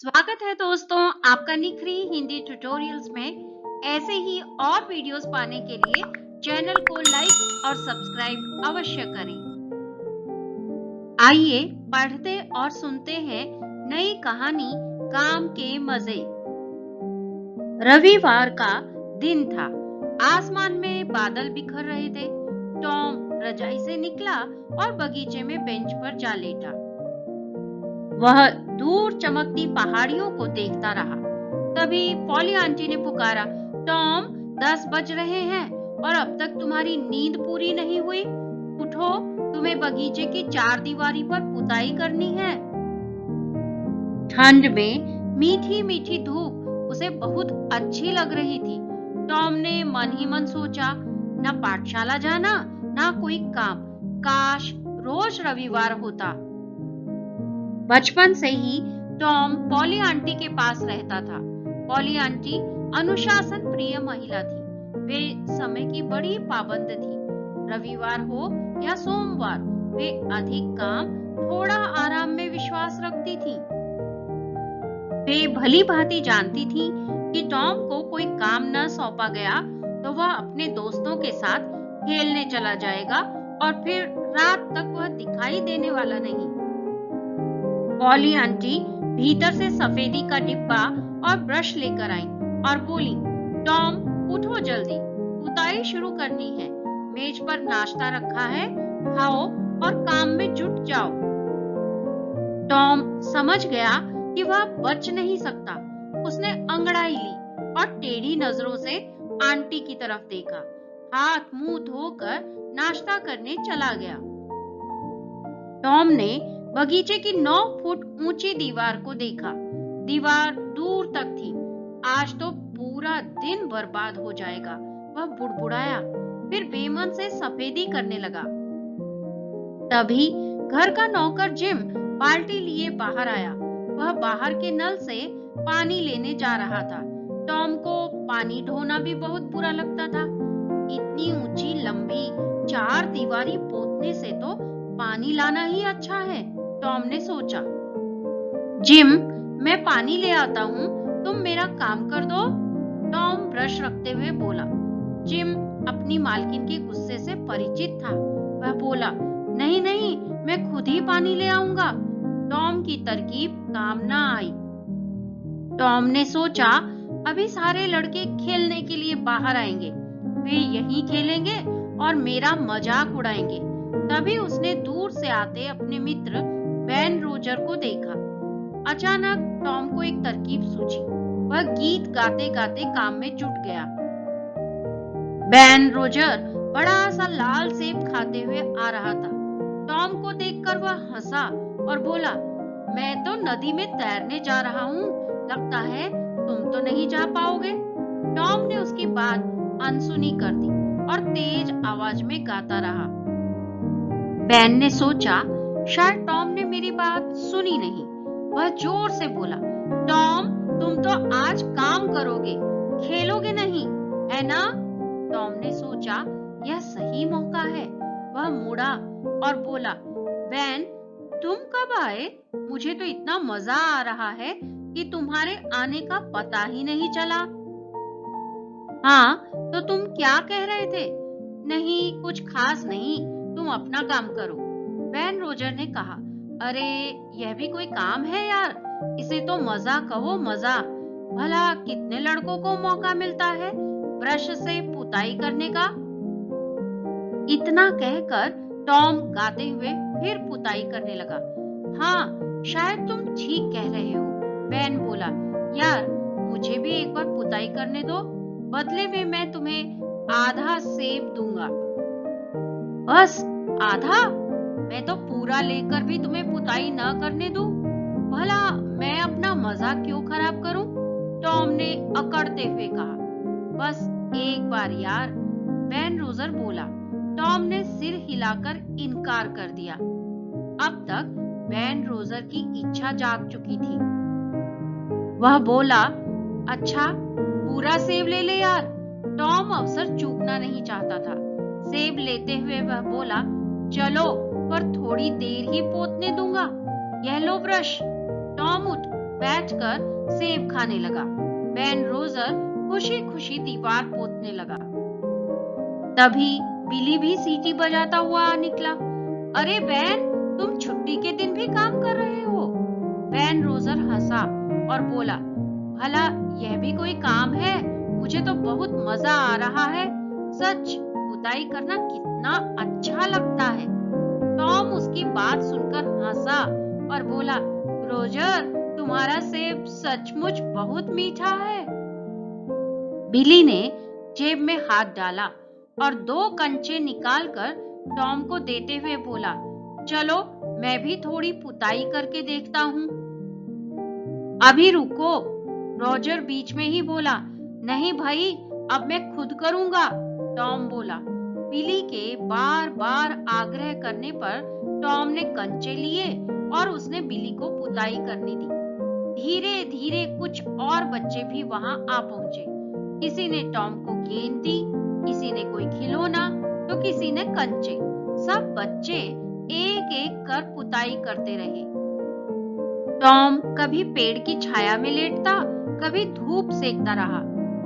स्वागत है दोस्तों आपका निखरी हिंदी ट्यूटोरियल्स में। ऐसे ही और वीडियोस पाने के लिए चैनल को लाइक और सब्सक्राइब अवश्य करें। आइए पढ़ते और सुनते हैं नई कहानी काम के मजे। रविवार का दिन था। आसमान में बादल बिखर रहे थे। टॉम रजाई से निकला और बगीचे में बेंच पर जा लेटा। वह दूर चमकती पहाड़ियों को देखता रहा। तभी पॉली आंटी ने पुकारा, टॉम 10 बज रहे हैं और अब तक तुम्हारी नींद पूरी नहीं हुई। उठो, तुम्हें बगीचे की चार दीवारी पर पुताई करनी है। ठंड में मीठी मीठी धूप उसे बहुत अच्छी लग रही थी। टॉम ने मन ही मन सोचा, न पाठशाला जाना न कोई काम, काश रोज रविवार होता। बचपन से ही टॉम पॉली आंटी के पास रहता था। पॉली आंटी अनुशासन प्रिय महिला थी। वे समय की बड़ी पाबंद थी। रविवार हो या सोमवार, वे अधिक काम थोड़ा आराम में विश्वास रखती थी। वे भली भांति जानती थी कि टॉम को कोई काम न सौंपा गया तो वह अपने दोस्तों के साथ खेलने चला जाएगा और फिर रात तक वह दिखाई देने वाला नहीं। पॉली आंटी भीतर से सफेदी का डिब्बा और ब्रश लेकर आई और बोली, टॉम उठो जल्दी, पुताई शुरू करनी है। मेज पर नाश्ता रखा है, खाओ और काम में जुट जाओ। टॉम समझ गया कि वह बच नहीं सकता। उसने अंगड़ाई ली और टेढ़ी नजरों से आंटी की तरफ देखा। हाथ मुंह धोकर नाश्ता करने चला गया। टॉम ने बगीचे की 9 फुट ऊंची दीवार को देखा। दीवार दूर तक थी। आज तो पूरा दिन बर्बाद हो जाएगा, वह बुड़बुड़ाया। फिर बेमन से सफेदी करने लगा। तभी घर का नौकर जिम बाल्टी लिए बाहर आया। वह बाहर के नल से पानी लेने जा रहा था। टॉम को पानी ढोना भी बहुत बुरा लगता था। इतनी ऊंची लंबी 4 दीवारी पोतने से तो पानी लाना ही अच्छा है, टॉम ने सोचा। जिम, मैं पानी ले आता हूँ, तुम मेरा काम कर दो, टॉम ब्रश रखते हुए बोला। जिम अपनी मालकिन के गुस्से से परिचित था। वह बोला, नहीं नहीं, मैं खुद ही पानी ले आऊंगा। टॉम की तरकीब काम ना आई। टॉम ने सोचा, अभी सारे लड़के खेलने के लिए बाहर आएंगे, वे यहीं खेलेंगे और मेरा मजाक उड़ाएंगे। तभी उसने दूर से आते अपने मित्र बैन रोजर को देखा। अचानक टॉम को एक तरकीब सूझी। वह गीत गाते गाते काम में जुट गया। बैन रोजर बड़ा सा लाल सेब खाते हुए आ रहा था। टॉम को देखकर वह हंसा और बोला, मैं तो नदी में तैरने जा रहा हूँ, लगता है तुम तो नहीं जा पाओगे। टॉम ने उसकी बात अनसुनी कर दी और तेज आवाज में गाता रहा। बैन ने सोचा, शायद टॉम ने मेरी बात सुनी नहीं। वह जोर से बोला, टॉम तुम तो आज काम करोगे, खेलोगे नहीं, है ना? टॉम ने सोचा, यह सही मौका है। वह मुड़ा और बोला, बैन तुम कब आए? मुझे तो इतना मजा आ रहा है कि तुम्हारे आने का पता ही नहीं चला। हाँ, तो तुम क्या कह रहे थे? नहीं, कुछ खास नहीं, तुम अपना काम करो, बैन रोजर ने कहा। अरे यह भी कोई काम है यार, इसे तो मजा कहो, मजा। भला कितने लड़कों को मौका मिलता है ब्रश से पुताई करने का? इतना कहकर टॉम गाते हुए फिर पुताई करने लगा। हाँ, शायद तुम ठीक कह रहे हो, बैन बोला। यार मुझे भी एक बार पुताई करने दो, बदले में मैं तुम्हें आधा सेब दूंगा। बस आधा? मैं तो पूरा लेकर भी तुम्हें पुताई न करने दूं? भला मैं अपना मजा क्यों खराब करूं? टॉम ने अकड़ते हुए कहा। बस एक बार यार, बैन रोजर बोला। टॉम ने सिर हिलाकर इनकार कर दिया। अब तक बैन रोजर की इच्छा जाग चुकी थी। वह बोला, अच्छा पूरा सेब ले ले यार। टॉम अवसर चूकना नहीं चाहता था। सेब लेते हुए वह बोला, चलो पर थोड़ी देर ही पोतने दूंगा। यह लो ब्रश। टॉम उठ बैठकर सेब खाने लगा। बैन रोजर खुशी खुशी दीवार पोतने लगा। तभी बिली भी सीटी बजाता हुआ निकला। अरे बैन, तुम छुट्टी के दिन भी काम कर रहे हो? बैन रोजर हंसा और बोला, भला यह भी कोई काम है? मुझे तो बहुत मजा आ रहा है। सच, पुताई करना कितना अच्छा लगता है। टॉम उसकी बात सुनकर हंसा और बोला, रोजर, तुम्हारा सेब सचमुच बहुत मीठा है। बिली ने जेब में हाथ डाला और 2 कंचे निकालकर टॉम को देते हुए बोला, चलो मैं भी थोड़ी पुताई करके देखता हूँ। अभी रुको, रोजर बीच में ही बोला। नहीं भाई, अब मैं खुद करूंगा, टॉम बोला। बिली के बार बार आग्रह करने पर टॉम ने कंचे लिए और उसने बिली को पुताई करने दी। धीरे धीरे कुछ और बच्चे भी वहां आ पहुंचे। किसी ने टॉम को गेंद दी, किसी ने कोई खिलौना, तो किसी ने कंचे। सब बच्चे एक एक कर पुताई करते रहे। टॉम कभी पेड़ की छाया में लेटता, कभी धूप सेकता रहा।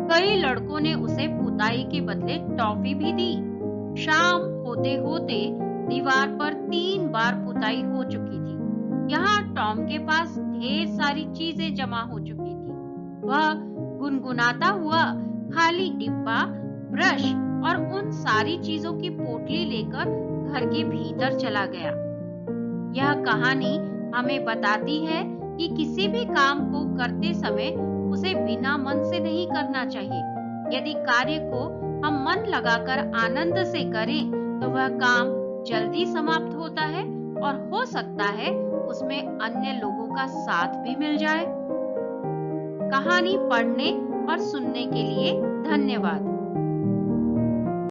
कई लड़कों ने उसे पुताई के बदले टॉफी भी दी। शाम होते होते दीवार पर 3 बार पुताई हो चुकी थी। यहाँ टॉम के पास ढेर सारी चीजें जमा हो चुकी थी। वह गुनगुनाता हुआ खाली डिब्बा, ब्रश और उन सारी चीजों की पोटली लेकर घर के भीतर चला गया। यह कहानी हमें बताती है कि किसी भी काम को करते समय उसे बिना मन से नहीं करना चाहिए। यदि कार्य को हम मन लगाकर आनंद से करें तो वह काम जल्दी समाप्त होता है और हो सकता है उसमें अन्य लोगों का साथ भी मिल जाए। कहानी पढ़ने और सुनने के लिए धन्यवाद।